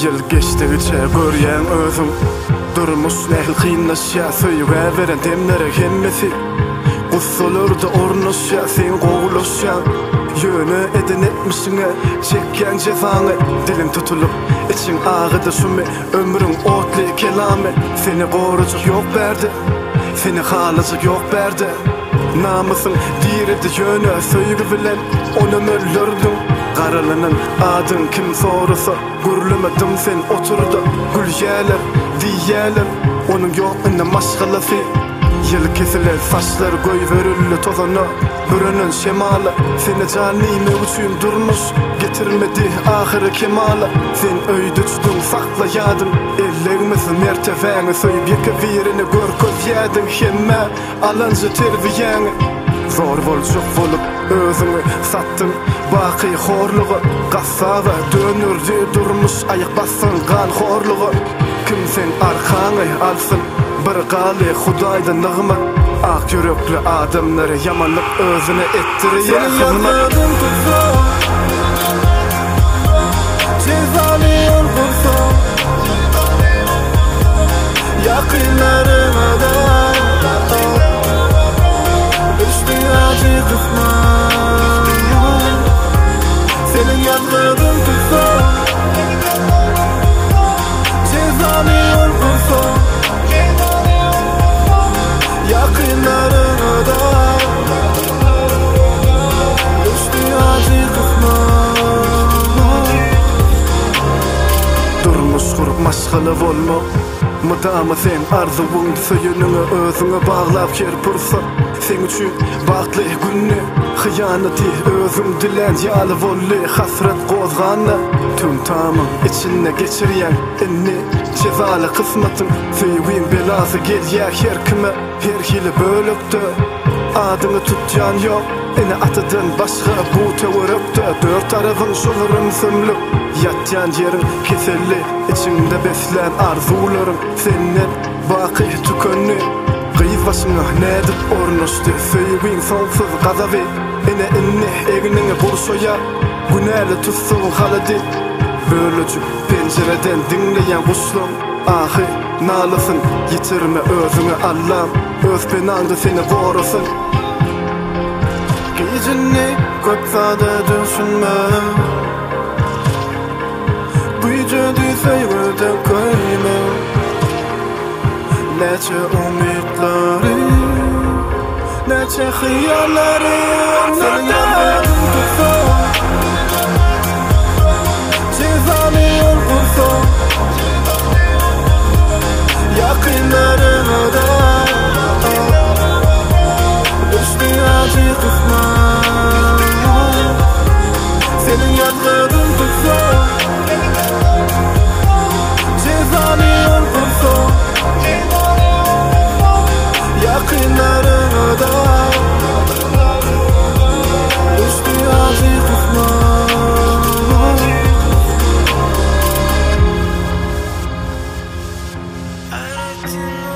Yıl geçtigiçe görýän özüň durmuş nähil kynlaşýa söýüge beren demlere hemmesi Gussolurda ornaşýa sen gowulaşýan Ýöne eden etmişiňe çekýän jefany Dilin tutulup içiň agyda şumy ömrüň otly kelamy Seni gorujak ýok berdi Seni halajak ýok berdi Namusyň diredi ýöne söýügi bilen onu möllürdüň Garalanan adın kim sorasa Gürlemedim sen oturda Gülýäler, diýýäler Onun ýokynda maşgalasy Yıl kesiler saçlar goý börülle tozana Bürünün şemala Seni canime üçin durmuş Getirmedi ahire kemala Sen öýdüçdüň saklaýadym Ellegimizi mertebäňe söýüp ýeke birini görkezýädiň hemme Alanja terbiýäňe Zor bolçuk bolup özüňi satdın Baky horlugy gassaba dönürdi durmuş aýak bassan gan horlugy Kim sen arkany alsyn bir galy Hudaýdan nygma ak ýürekli adamlary yamanlyk özüne etdirýär hyzmat Cezany ýolgursa ýakynlaryna da düşdi acı kısman Senin ýanlygyň tutsa Cezany ýolgursa Yakınlarına da düştü acı kısman Durmuş kurup maşgaly bolma Mydama sen arzuwuň söýünüňe özüňe baglap kerpursa Sen üçin bagtly günni Hyýanaty özüň dilen ýaly bolly hasret gozganda Tüm tamam içinde geçirýän inni Cezaly kısmatyň söýügiň belasy gelýär her kime Her hili bölükde Adyny tutjan ýok Ene atydan başga bu töwerekde Dört tarafyň şolurun sönlüp Ýatjan ýeriň keselli içinde beslen arzularyň Senden baky tükönni Gyýyp başyňa nädip ornaşdy Söýügiň soňsuz gazaby Ene inni egniňe burşoýar Günäli tutsuň halady Bölüjü pencereden dinleýän guşlum Ahy nalasyn ýitirme özüňe Allah'ım Öz penandy seni gorasyn Gecini köpsada düşünme Bu ýedi söýgüde köýme Neçe umytlary Neçe hyýallary Senin ýanlygyň tutsa Cezany ýolgursa Yakınlarına da düştü acı kısman Senin ýanlygyň tutsa Cezany ýolgursa Yakınlarına da düştü acı kısman I